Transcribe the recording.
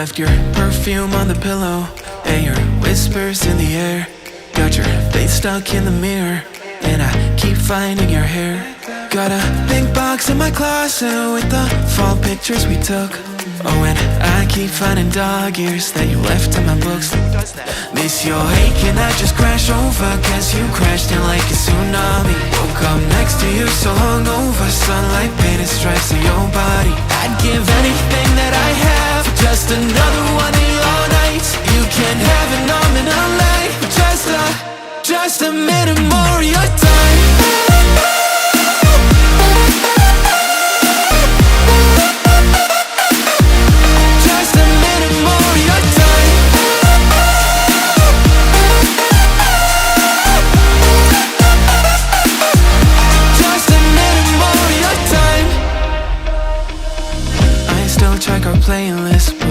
left your perfume on the pillow and your whispers in the air. Got your face stuck in the mirror and I keep finding your hair. Got a big box in my closet with the fall pictures we took. Oh, and I keep finding dog ears that you left in my books. Miss your hate, can I just crash over? Cause you crashed in like a tsunami. Woke up next to you so hungover, sunlight painted stripes on your body. I'd give anything that I have for just another one of your nights. You can't have it all in a life, just a minute more of your time. Still check our playlist, but